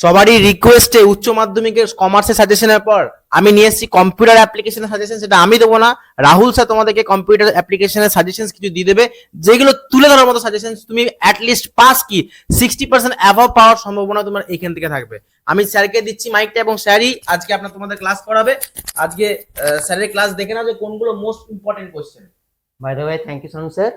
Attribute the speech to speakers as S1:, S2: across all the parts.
S1: সবারই রিকোয়েস্টে উচ্চ মাধ্যমিকের কমার্সের সাজেশনের পর আমি নিয়ে এসেছি কম্পিউটার অ্যাপ্লিকেশনের সাজেশন। সেটা আমি দেবো না, রাহুল স্যার তোমাদেরকে কম্পিউটার অ্যাপ্লিকেশনের সাজেশন কিছু দিয়ে দেবে, যেগুলো তুলে ধরার মতো সাজেশন। তুমি অ্যাটলিস্ট পাস কি 60% অ্যাভাব পাওয়ার সম্ভাবনা তোমার এইখান থেকে থাকবে। আমি স্যারকে দিচ্ছি মাইকটা এবং স্যারই আজকে আপনার তোমাদের ক্লাস করাবে। আজকে স্যারের ক্লাস দেখে নাও যে কোনগুলো most important question.
S2: By the way, thank you Sonu sir.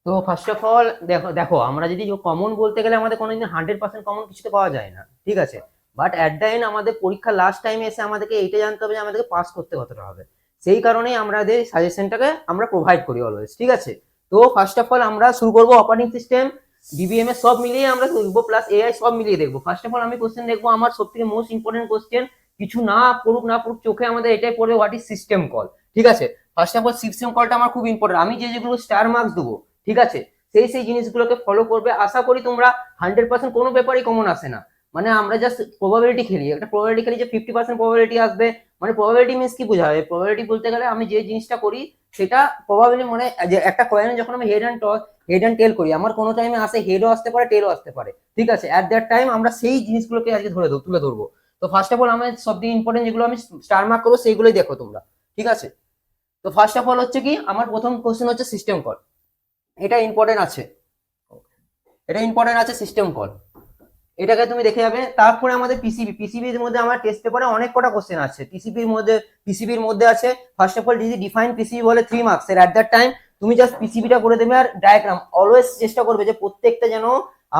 S2: তো ফার্স্ট অফ অল দেখো দেখো আমরা যদি কমন বলতে গেলে আমাদের কোনোদিন 100% কমন কিছুতে পাওয়া যায় না, ঠিক আছে। বাট অ্যাট দ্য এন্ড আমাদের পরীক্ষা লাস্ট টাইমে এসে আমাদেরকে এইটা জানতে হবে যে আমাদেরকে পাস করতে কতটা হবে। সেই কারণেই আমাদের সাজেশনটাকে আমরা প্রোভাইড করি অলওয়েজ, ঠিক আছে। তো ফার্স্ট অফ অল আমরা শুরু করবো অপারেটিং সিস্টেম, ডিবিএমএস সব মিলিয়ে আমরা দেখবো, প্লাস এআই সব মিলিয়ে দেখবো। ফার্স্ট অফ অল আমি কোশ্চেন দেখবো, আমার সব থেকে মোস্ট ইম্পর্টেন্ট কোশ্চেন, কিছু না পড়ুক না পড়ুক চোখে আমাদের এটাই পড়বে, হোয়াট ইজ সিস্টেম কল, ঠিক আছে। ফার্স্ট অফ অল সিস্টেম কলটা আমার খুব ইম্পর্টেন্ট। আমি যেগুলো স্টার মার্কস দেবো, ঠিক আছে, সেই জিনিসগুলোকে ফলো করবে। আশা করি তোমরা 100% কোনো ব্যাপারই কমন আসে না, মানে আমরা জাস্ট প্রবাবিলিটি খেলি, একটা প্রবাবিলিটি খেলি যে 50% প্রবাবিলিটি আসবে। মানে প্রবাবিলিটি মিনস কি বোঝা হয়? প্রবাবিলিটি বলতে গেলে আমি যে জিনিসটা করি সেটা প্রবাবিলিটি, মানে যে একটা কয়েনে যখন আমি হেড অ্যান্ড টেল করি, আমার কোনো টাইমে আসে হেডও আসতে পারে টেলও আসতে পারে, ঠিক আছে। অ্যাট দ্যাট টাইম আমরা সেই জিনিসগুলোকে আজকে তুলে ধরবো। তো ফার্স্ট অফ অল আমার সব থেকে ইম্পর্টেন্ট যেগুলো আমি স্টার মার্ক করবো সেইগুলোই দেখো তোমরা, ঠিক আছে। তো ফার্স্ট অফ অল হচ্ছে কি, আমার প্রথম কোশ্চেন হচ্ছে সিস্টেম কল। এটা ইম্পর্টেন্ট আছে, সিস্টেম কল, এটাকে তুমি দেখে যাবে। তারপরে আমাদের পিসিবির মধ্যে আমার টেস্ট পেপারে অনেক কটা কোশ্চেন আছে। পিসিবির মধ্যে আছে first of all define PCB বলে 3 মার্কস এর। অ্যাট দ্যাট টাইম তুমি জাস্ট পিসিবিটা করে দেবে আর ডায়াগ্রাম অলওয়েজ চেষ্টা করবে যে প্রত্যেকটা যেন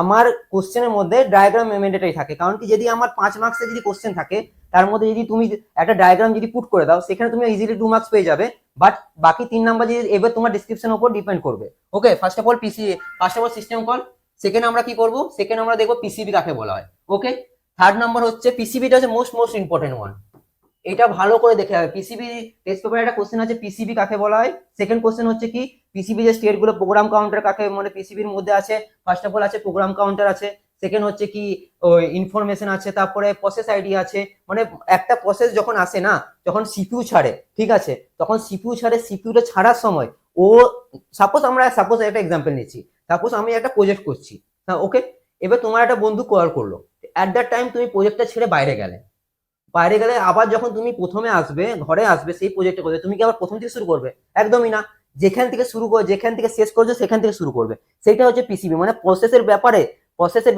S2: আমার কোশ্চেনের মধ্যে ডায়াগ্রাম ম্যান্ডেটরি থাকে। কারণ কি, যদি আমার 5 মার্কসের যদি কোশ্চেন থাকে তার মধ্যে যদি তুমি একটা ডায়াগ্রাম যদি পুট করে দাও, সেখানে তুমি ইজিলি 2 মার্কস পেয়ে যাবে। বাট বাকি 3 নাম্বার যদি এবার তোমার ডিসক্রিপশনের উপর ডিপেন্ড করবে। Okay, first of all system call. Second আমরা কি করবো, সেকেন্ড আমরা দেখবো পিসিবি কাকে বলা হয়। ওকে, থার্ড নাম্বার হচ্ছে পিসিবিটা হচ্ছে মোস্ট ইম্পর্টেন্ট ওয়ান। এটা ভালো করে দেখে হবে। পিসিবি টেস্ট পেপারে একটা কোশ্চেন আছে, পিসিবি কাকে বলা হয়। সেকেন্ড কোশ্চেন হচ্ছে কি, পিসিবি যে স্টেট গুলো প্রোগ্রাম কাউন্টার কাকে, মানে পিসিবির মধ্যে আছে ফার্স্ট অফ অল আছে প্রোগ্রাম কাউন্টার আছে। সেকেন্ড হচ্ছে কি, ওই ইনফরমেশন আছে, তারপরে প্রসেস আইডি আছে। মানে একটা প্রসেস যখন আসে না, যখন সিপিইউ ছাড়ে, ঠিক আছে, তখন সিপিইউটা ছাড়ার সময় ও, সাপোজ একটা এক্সাম্পল নিচ্ছি, সাপোজ আমি একটা প্রজেক্ট করছি, ওকে। এবার তোমার একটা বন্ধু কল করলো, অ্যাট দ্যাট টাইম তুমি প্রজেক্টটা ছেড়ে বাইরে গেলে আবার যখন তুমি প্রথমে আসবে, ঘরে আসবে সেই প্রজেক্টটা করবে, তুমি কি আবার প্রথম থেকে শুরু করবে? একদমই না। যেখান থেকে শেষ করছো সেখান থেকে শুরু করবে। সেটা হচ্ছে পিসিবি, মানে প্রসেসের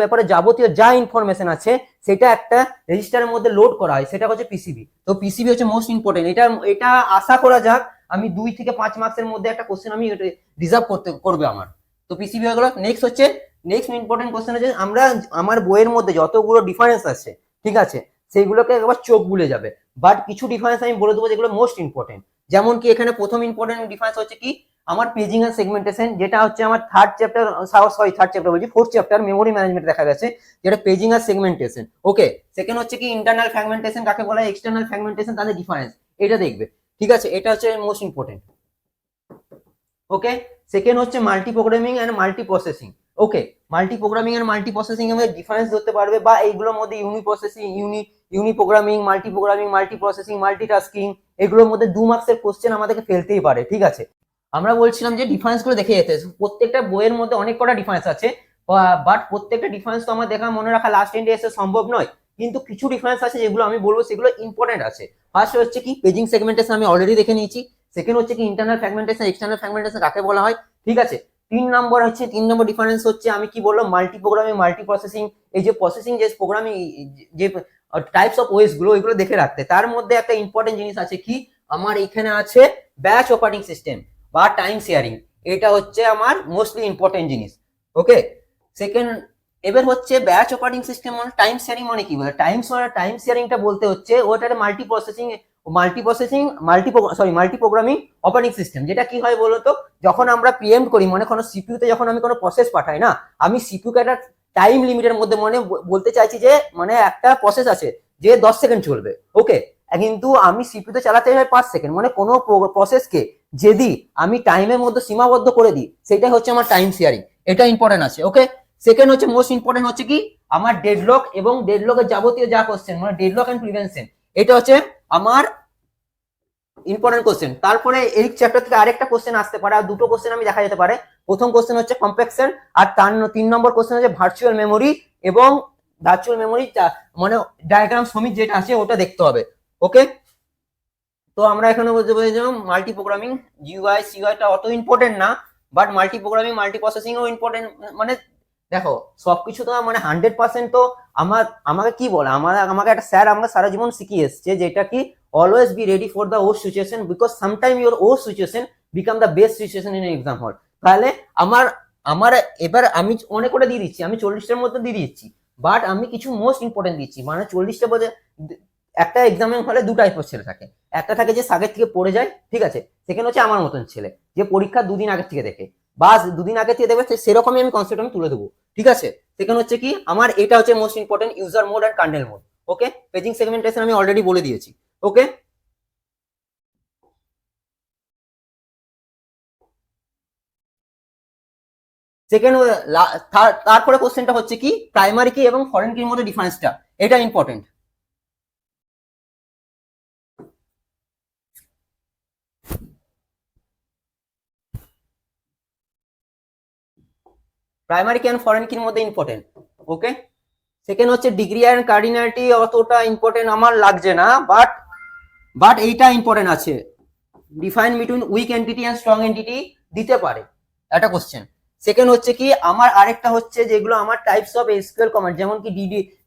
S2: ব্যাপারে যাবতীয় যা ইনফরমেশন আছে সেটা একটা রেজিস্টারের মধ্যে লোড করা হয়, সেটা হচ্ছে পিসিবি। তো পিসিবি হচ্ছে মোস্ট ইম্পর্টেন্ট। এটা আশা করা যাক আমি 2 থেকে 5 মার্কসের মধ্যে একটা কোশ্চেন আমি রিজার্ভ করবে আমার। তো পিসিবি হয়ে গেল। নেক্সট ইম্পর্টেন্ট কোশ্চেন হচ্ছে, আমার বইয়ের মধ্যে যতগুলো ডিফারেন্স আছে, ঠিক আছে, সেইগুলোকে একবার চোখ বুলে যাবে। বাট কিছু ডিফারেন্স আমি বলে দেবো যেগুলো মোস্ট ইম্পর্টেন্ট। যেমন কি, এখানে প্রথম ইম্পর্টেন্ট ডিফারেন্স হচ্ছে কি, আমার পেজিং এন্ড সেগমেন্টেশন, যেটা হচ্ছে আমার ফোর্থ চ্যাপ্টার মেমোরি ম্যানেজমেন্ট দেখা গেছে, যেটা পেজিং আর সেগমেন্টেশন। ওকে, সেকেন্ড হচ্ছে কি, ইন্টারনাল ফ্র্যাগমেন্টেশন কাকে বলা হয়, এক্সটার্নাল ফ্র্যাগমেন্টেশন, তাদের ডিফারেন্স এটা দেখবে, ঠিক আছে। এটা হচ্ছে মোস্ট ইম্পর্টেন্ট। ওকে, সেকেন্ড হচ্ছে multiprogramming and multiprocessing. Okay, multiprogramming and multiprocessing এর ডিফারেন্স ধরতে পারবে, বা এইগুলোর মধ্যে uniprogramming, multiprocessing, multitasking, এগুলোর মধ্যে 2 মার্কসের কোশ্চেন আমাদেরকে ফেলতেই পারে, ঠিক আছে। আমরা বলছিলাম যে ডিফারেন্স গুলো দেখে যেতে, প্রত্যেকটা বইয়ের মধ্যে অনেক কটা ডিফারেন্স আছে, বাট প্রত্যেকটা ডিফারেন্স তো আমার দেখা মনে রাখা লাস্ট এন্ডে এসে সম্ভব নয়। কিন্তু কিছু ডিফারেন্স আছে যেগুলো আমি বলবো সেগুলো ইম্পর্টেন্ট আছে। ফার্স্ট হচ্ছে কি, পেজিং সেগমেন্টেশন আমি অলরেডি দেখে নিয়েছি। সেকেন্ড হচ্ছে কি, ইন্টারনাল ফ্র্যাগমেন্টেশন, এক্সটার্নাল ফ্র্যাগমেন্টেশন কাকে বলা হয়, ঠিক আছে। 3 নম্বর ডিফারেন্স হচ্ছে আমি কি বললাম, মাল্টি প্রোগ্রামিং, মাল্টি প্রসেসিং। এই যে প্রসেসিং, যে প্রোগ্রামিং, যে টাইপস অফ ওয়েস গুলো, এগুলো দেখে রাখতে। তার মধ্যে একটা ইম্পর্টেন্ট জিনিস আছে কি, আমার এখানে আছে ব্যাচ অপারেটিং সিস্টেম বা টাইম শেয়ারিং। এটা হচ্ছে আমার মোস্টলি ইম্পর্টেন্ট জিনিস। ওকে, সেকেন্ড, এবার হচ্ছে ব্যাচ অপারেটিং সিস্টেম মানে টাইম শেয়ারিং মানে কি বলে, টাইম শেয়ারিংটা বলতে হচ্ছে ওটা মাল্টি প্রোগ্রামিং অপারেটিং সিস্টেম। যেটা কি হয় বলতো, যখন আমরা প্রিএম্প্ট করি, মানে কোনো সিপিইউতে যখন আমি কোনো প্রসেস পাঠাই না, আমি সিপিইউকে একটা টাইম লিমিটের মধ্যে, মানে বলতে চাইছি যে মানে একটা প্রসেস আছে যে 10 সেকেন্ড চলবে, ওকে, কিন্তু আমি সিপিইউতে চালাতে হয় 5 সেকেন্ড। মানে কোনো প্রসেসকে যদি আমি টাইমের মধ্যে সীমাবদ্ধ করে দিই, সেটাই হচ্ছে আমার টাইম শেয়ারিং। এটা ইম্পর্টেন্ট আছে। ওকে, সেকেন্ড হচ্ছে মোস্ট ইম্পর্টেন্ট হচ্ছে কি, আমার ডেডলক এবং ডেডলকের যাবতীয় যা কোশ্চেন, মানে ডেডলক এন্ড প্রিভেনশন, এটা হচ্ছে আমার ইম্পর্টেন্ট কোশ্চেন। তারপরে এই চ্যাপ্টার থেকে আরেকটা কোশ্চেন আসতে পারে, আর দুটো কোশ্চেন আমি দেখা যেতে পারে। প্রথম কোশ্চেন হচ্ছে কম্প্যাকশন, আর 3 নম্বর কোশ্চেন হচ্ছে ভার্চুয়াল মেমোরি এবং ভার্চুয়াল মেমোরি মানে ডায়াগ্রাম সমিত যেটা আছে ওটা দেখতে হবে। ওকে, তো আমরা এখানে বলতে পারি যে মাল্টি প্রোগ্রামিং জিইউআই সিইউআইটা অত ইম্পর্টেন্ট না, but multiprogramming multiprocessing ও ইম্পর্টেন্ট। মানে দেখো সবকিছু তো মানে 100% তো আমাকে কি বলে, আমাকে একটা স্যার আমাকে সারা জীবন শিখিয়ে এসছে যেটা কি always be ready for the or situation, because sometime your or situation become the best situation in exam হল। তাহলে আমার আমার এবার আমি অনেক করে দিয়ে দিচ্ছি, আমি 40টার মধ্যে দিয়ে দিচ্ছি, বাট আমি কিছু মোস্ট ইম্পর্টেন্ট দিচ্ছি। মানে 40টা বলতে একটা এক্সামের হলে দু টাইপের ছেলে থাকে, একটা থাকে যে আগের থেকে পড়ে যায়, ঠিক আছে, সেখানে হচ্ছে আমার মতন ছেলে যে পরীক্ষা দুদিন আগের থেকে দেখে, বাস দুদিন আগে থেকে দেখবে, সেরকমই আমি কনসেপ্ট আমি তুলে দেবো, ঠিক আছে। সেখানে হচ্ছে কি আমার এটা হচ্ছে most important user mode and kernel mode. Okay, paging segmentation আমি অলরেডি বলে দিয়েছি। ওকে, সেকেন্ড তারপরে কোশ্চেনটা হচ্ছে কি প্রাইমারি কি এবং ফরেন কির মধ্যে ডিফারেন্সটা, এটা important. Primary key and foreign কির মধ্যে ইম্পর্টেন্ট। ওকে, সেকেন্ড হচ্ছে ডিগ্রি অ্যান্ড কার্ডিনালিটি, অতটা ইম্পর্টেন্ট আমার লাগছে না, বাট এইটা ইম্পর্টেন্ট আছে, define between weak entity and strong entity দিতে পারে একটা কোশ্চেন। সেকেন্ড হচ্ছে কি আমার আরেকটা হচ্ছে যেগুলো আমার টাইপস অফ এসকিউএল কমান্ড, যেমন কি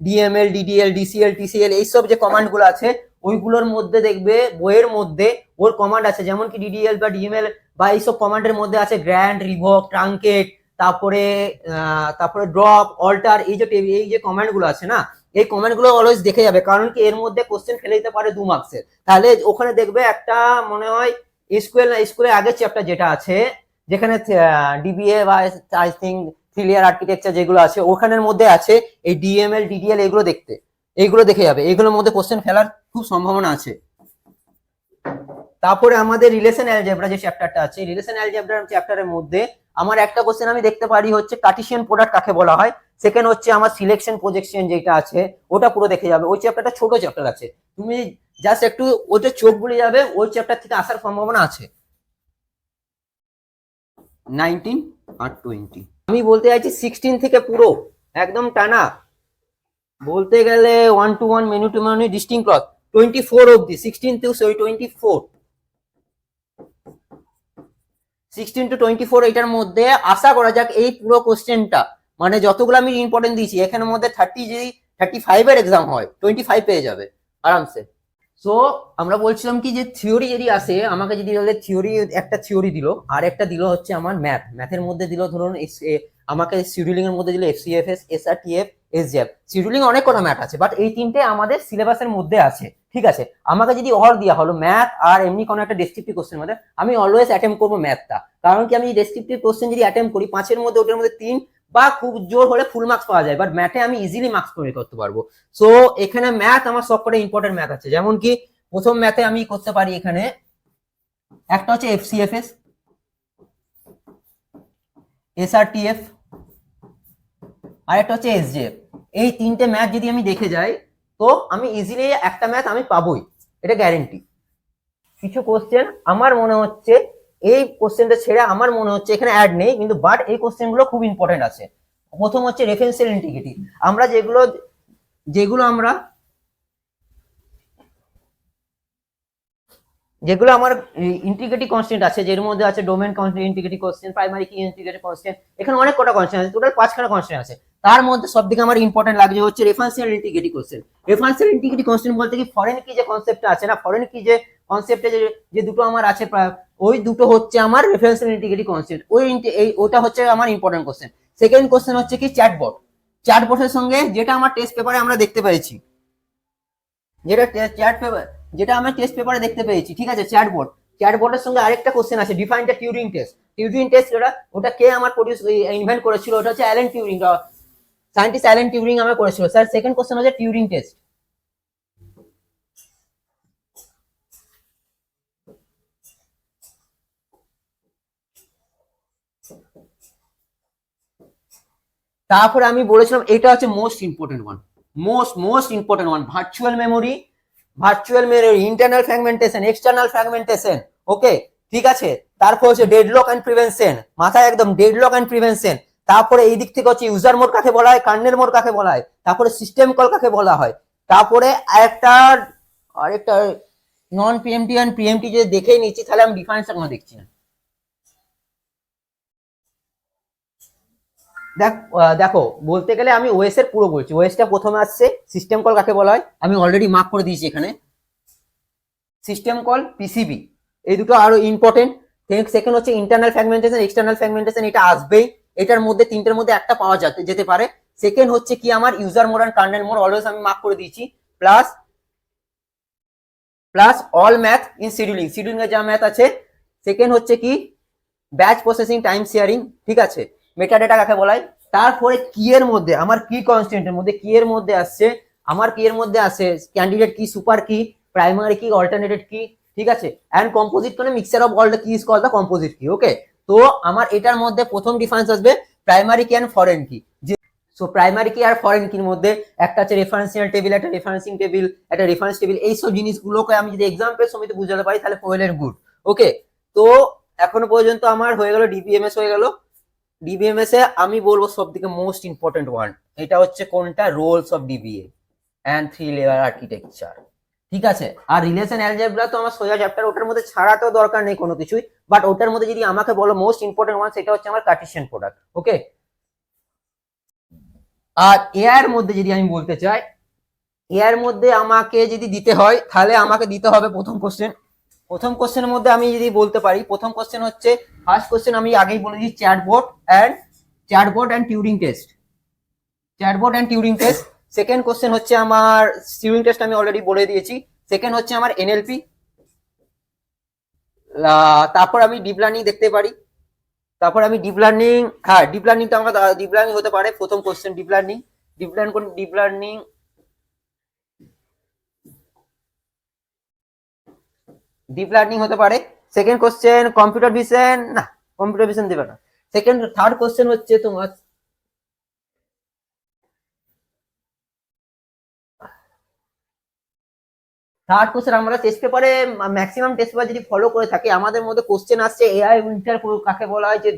S2: ডিএমএল ডিডিএল ডিসিএল টিসিএল এইসব যে কমান্ড গুলো আছে ওইগুলোর মধ্যে দেখবে বইয়ের মধ্যে ওর কমান্ড আছে, যেমন কি ডিডিএল বা ডিএমএল বা এইসব কমান্ডের মধ্যে আছে গ্র্যান্ড, রিভোক, ট্রাঙ্কেট, তারপরে ড্রপ, অল্টার, এই যে কমান্ড গুলো আছে না, এই কমেন্ট গুলো অলওয়েজ দেখে যাবে, কারণ কি এর মধ্যে কোশ্চেন ফেলে দিতে পারে 2 মার্কসের। তাহলে ওখানে দেখবে একটা মনে হয় স্কুলের আগের চ্যাপ্টার যেটা আছে যেখানে ডিবিএ বা আই থিঙ্ক 3 লেয়ার আর্কিটেকচার যেগুলো আছে ওখানের মধ্যে আছে এই ডিএমএল ডিডিএল, এইগুলো দেখে যাবে, এইগুলোর মধ্যে কোশ্চেন ফেলার খুব সম্ভাবনা আছে। তারপরে আমাদের রিলেশন অ্যালজেব্রা যে চ্যাপ্টারটা আছে, রিলেশন অ্যালজেব্রা চ্যাপ্টারের মধ্যে আমার একটা কোশ্চেন আমি দেখতে পারি হচ্ছে কার্টেসিয়ান প্রোডাক্ট কাকে বলা হয়। সেকেন্ড হচ্ছে আমার সিলেকশন প্রজেকশন যেটা আছে ওটা পুরো দেখে যাবে। ওই চ্যাপ্টারটা ছোট চ্যাপ্টার আছে, তুমি জাস্ট একটু ওইটা চোখ বুলে যাবে, ওই চ্যাপ্টার থেকে আসার সম্ভাবনা আছে। 19 আর 20 আমি বলতে চাইছি 16 থেকে পুরো একদম টানা বলতে গেলে 1 to 1 many to many distinct clause 24 অবধি, 16 টু 24 16 to 24 এটার মধ্যে আশা করা যাক এই পুরো কোশ্চেনটা মানে যতগুলো আমি ইম্পর্টেন্ট দিয়েছি এখানের মধ্যে 30 যদি 35 এর এক্সাম হয় 25 পেয়ে যাবে আরামসে। সো আমরা বলছিলাম কি যে থিওরি যদি আসে আমাকে যদি থিওরি একটা থিওরি দিল আর একটা দিল হচ্ছে আমার ম্যাথের মধ্যে দিল ধরুন আমাকে শিডিউলিং এর মধ্যে দিল এফসিএফএস, এসআরটিএফ, এসজিএফ। শিডিউলিং অনেক কটা ম্যাথ আছে বাট এই তিনটে আমাদের সিলেবাসের মধ্যে আছে, ঠিক আছে। আমাকে যদি অর দেওয়া হলো ম্যাথ আর এমনি কোনো একটা ডেসক্রিপটিভ কোশ্চেন মধ্যে, আমি অলওয়েজ অ্যাটেম্প করবো ম্যাথটা, কারণ কি আমি ডেসক্রিপটিভ কোশ্চেন যদি অ্যাটেম্প করি 5 এর মধ্যে ওটার মধ্যে 3 বা খুব জোর হলে ফুল মার্কস পাওয়া যায়, বাট ম্যাথে আমি ইজিলি মার্কস তৈরি করতে পারবো। সো এখানে ম্যাথ আমার সবকটা ইম্পর্টেন্ট ম্যাথ আছে, যেমন কি প্রথম ম্যাথে আমি করতে পারি এখানে একটা হচ্ছে এফসিএফএস, এসআরটিএফ আর একটা হচ্ছে এসজিএফ। এই তিনটে ম্যাথ যদি আমি দেখে যাই তো আমি ইজিলি একটা ম্যাথ আমি পাবোই, এটা গ্যারেন্টি। কিছু কোশ্চেন আমার মনে হচ্ছে এই কোশ্চেনটা ছেড়ে আমার মনে হচ্ছে এখানে অ্যাড নেই, কিন্তু বাট এই কোশ্চেনগুলো খুব ইম্পর্টেন্ট আছে। প্রথম হচ্ছে রেফারেন্সিয়াল ইন্টিগ্রিটি, আমরা যেগুলো আমার ইন্টিগ্রিটি কনস্ট্যান্ট আছে, যের মধ্যে আছে ডোমেন ইন্টিগ্রিটি কনস্ট্যান্ট, প্রাইমারি কি ইন্টিগ্রিটি কনস্ট্যান্ট, এখানে অনেক কটা কনস্ট্যান্ট আছে, টোটাল 5খানা কনস্ট্যান্ট আছে। তার মধ্যে সবথেকে আমার ইম্পর্টেন্ট লাগছে হচ্ছে referential integrity constant. Referential integrity constant বলতে কি ফরেন কি যে কনসেপ্টটা আছে না, ফরেন কি যে কনসেপ্টে যে দুটো আমার আছে ওই দুটো হচ্ছে আমার রেফারেন্সিয়াল ইন্টিগ্রিটি কনস্ট্যান্ট, ওটা হচ্ছে আমার ইম্পর্টেন্ট কোশ্চেন। সেকেন্ড কোশ্চেন হচ্ছে কি চ্যাটবটের সঙ্গে যেটা আমার টেস্ট পেপারে আমরা দেখতে পেয়েছি, যেটা আমরা টেস্ট পেপারে দেখতে পেয়েছি, ঠিক আছে। চ্যাটবটের সঙ্গে আরেকটা কোশ্চেন আছে ডিফাইন দ্য টিউরিং টেস্ট। ওটা কে আমার ইনভেন্ট করেছিল, ওটা হচ্ছে Alan Turing, scientist Alan Turing আমার করেছিল স্যার। সেকেন্ড কোশ্চেন হচ্ছে টিউরিং টেস্ট। তারপরে আমি বলেছিলাম এটা হচ্ছে most important one, virtual memory, internal fragmentation, external fragmentation. Okay, ঠিক আছে। তারপর হচ্ছে ডেডলক এন্ড প্রিভেনশন, মাথায় একদম ডেডলক এন্ড প্রিভেনশন। তারপরে এই দিক থেকে হচ্ছে ইউজার মোড কাকে বলা হয়, কার্নেল মোড কাকে বলা হয়, তারপরে সিস্টেম কল কাকে বলা হয়, তারপরে আরেকটা নন প্রিএমটি অ্যান্ড প্রিএমটি যদি দেখেই নিচ্ছি তাহলে আমি ডিফারেন্সটা কোনো দেখছি না। দেখো বলতে গেলে আমি ওএস এর পুরো বলছি। ওএসটা প্রথমে আসছে সিস্টেম কল কাকে বলা হয়, আমি অলরেডি মার্ক করে দিয়েছি এখানে, সিস্টেম কল, পিসিবি, এই দুটো আরো ইম্পর্টেন্ট। সেকেন্ড হচ্ছে ইন্টারনাল ফ্র্যাগমেন্টেশন, এক্সটার্নাল ফ্র্যাগমেন্টেশন, এটা আসবেই, এটার মধ্যে তিনটের মধ্যে একটা পাওয়া যেতে পারে। সেকেন্ড হচ্ছে কি আমার user mode and kernel mode, always আমি মার্ক করে দিয়েছি, plus all math in scheduling, scheduling এর যা ম্যাথ আছে। সেকেন্ড হচ্ছে কি ব্যাচ প্রসেসিং, টাইম শেয়ারিং, ঠিক আছে, মেটা ডেটা কাকে বলা হয়। তারপরে কি এর মধ্যে আমার কি কনস্ট্যান্টের মধ্যে কি এর মধ্যে আসছে, আমার কি এর মধ্যে আসে ক্যান্ডিডেট কি, সুপার কি, প্রাইমারি কি, অল্টারনেটেড কি, ঠিক আছে, এন্ড কম্পোজিট মানে মিক্সচার অফ অল দ্য কি ইজ কল্ড দ্য কম্পোজিট কি। ওকে, তো আমার এটার মধ্যে প্রথম ডিফারেন্স আসবে primary key and foreign key. So primary key আর ফরেন কির মধ্যে একটা আছে রেফারেন্সিয়াল টেবিল, একটা রেফারেন্সিং টেবিল, একটা রেফারেন্স টেবিল, এইসব জিনিসগুলোকে আমি যদি এক্সাম্পল সমেত বুঝাতে পারি তাহলে ওয়েল এন্ড গুড। ওকে, তো এখনো পর্যন্ত আমার হয়ে গেল ডিবিএমএস হয়ে গেল। ডিবিএমএস এ আমি বলবো সব থেকে মোস্ট ইম্পর্টেন্ট ওয়ান, এটা হচ্ছে কোনটা, roles of DBA and 3 layer architecture, ঠিক আছে। আর রিলেশন অ্যালজেব্রা তো আমার সোজা চ্যাপ্টার, ওটার মধ্যে ছাড়া তো দরকার নেই কোনো কিছুই, বাট ওটার মধ্যে যদি আমাকে বলো মোস্ট ইম্পর্টেন্ট ওয়ান, সেটা হচ্ছে আমার কার্টেসিয়ান প্রোডাক্ট। ওকে, আর এর মধ্যে যদি আমি বলতে চাই, এর মধ্যে আমাকে যদি দিতে হয় তাহলে আমাকে দিতে হবে প্রথম কোশ্চেন। প্রথম কোশ্চেনের মধ্যে আমি যদি বলতে পারি, প্রথম কোশ্চেন হচ্ছে, ফার্স্ট কোশ্চেন আমি আগেই বলে দিই, chatbot and Turing test, chatbot and Turing test. Second question হচ্ছে আমার টিউরিং টেস্ট, আমি অলরেডি বলে দিয়েছি। সেকেন্ড হচ্ছে আমার এনএলপি, তারপর আমি ডিপ লার্নিং দেখতে পারি, তারপর আমি ডিপ লার্নিং, হ্যাঁ ডিপ লার্নিং তো আমার ডিপ লার্নিং হতে পারে প্রথম কোশ্চেন, ডিপ লার্নিং হতে পারে। সেকেন্ড কোশ্চেন কম্পিউটার ভিশন, না কম্পিউটার ভিশন দেবে না। থার্ড কোশ্চেন হচ্ছে তোমার আমরা টেস্ট পেপারে ম্যাক্সিমাম টেস্ট পেপার যদি ফলো করে থাকি, আমাদের মধ্যে কোশ্চেন আসছে এআই উইন্টার কাকে বলা হয়, যে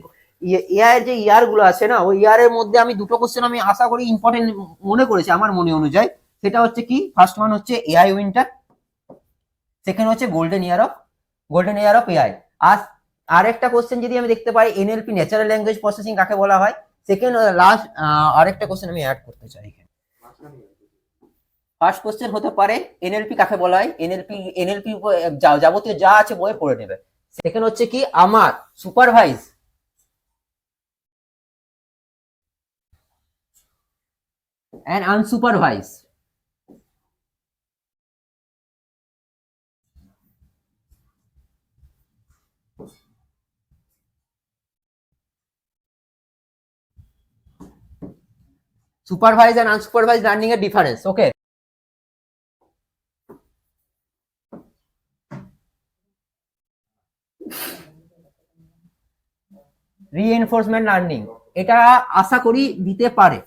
S2: এআই এর যে ইয়ার গুলো আছে না, ওই ইয়ার এর মধ্যে আমি দুটো কোশ্চেন আমি আশা করি ইম্পর্টেন্ট মনে করেছি আমার মনে অনুযায়ী। সেটা হচ্ছে কি, ফার্স্ট ওয়ান হচ্ছে এআই উইন্টার, সেকেন্ড হচ্ছে গোল্ডেন ইয়ার অফ এআই। আর একটা কোশ্চেন যদি আমি দেখতে পাই, এনএলপি ন্যাচারাল ল্যাঙ্গুয়েজ প্রসেসিং কাকে বলা হয়। সেকেন্ড লাস্ট আরেকটা কোশ্চেন আমি অ্যাড করতে চাই এখানে। ফার্স্ট কোশ্চেন হতে পারে এনএলপি কাকে বলা হয়, এনএলপি যাবতীয় যা আছে বইয়ে পড়ে নেবে। সেকেন্ড হচ্ছে কি আমার supervised and unsupervised, supervised and unsupervised learning এর ডিফারেন্স। ওকে, রিএনফোর্সমেন্ট লার্নিং, এটা আশা করি দিতে পারে,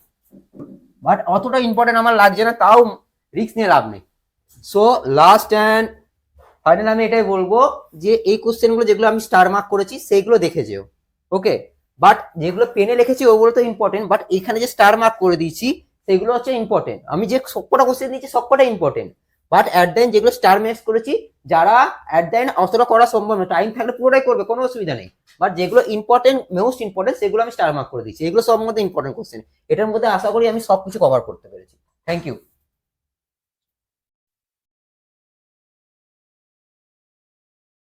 S2: বাট অতটা ইম্পর্টেন্ট আমার লাগছে না, তাও রিস্ক নিয়ে লাভ নেই। সো লাস্ট অ্যান্ড ফাইনাল আমি এটাই বলবো যে এই কোশ্চেনগুলো যেগুলো আমি স্টার মার্ক করেছি সেইগুলো দেখে যেও। ওকে, বাট যেগুলো পেনে লিখেছি ওগুলো তো ইম্পর্টেন্ট, বাট এখানে যে স্টার মার্ক করে দিয়েছি সেগুলো হচ্ছে ইম্পর্টেন্ট। আমি যে সবকটা কোশ্চেন দিয়েছি সবকটা important, but at the end যেগুলো স্টার মার্কস করেছি, যারা অ্যাট দ্য এন্ড অতটা করা সম্ভব না, টাইম থাকলে পুরোটাই করবে, কোনো অসুবিধা নেই, বাট যেগুলো ইম্পর্টেন্ট মোস্ট ইম্পর্টেন্ট সেগুলো আমি স্টার মার্ক করে দিচ্ছি। এগুলো সব মধ্যে ইম্পর্টেন্ট কোশ্চেন, এটার মধ্যে আশা করি আমি সবকিছু কভার করতে পেরেছি। Thank you.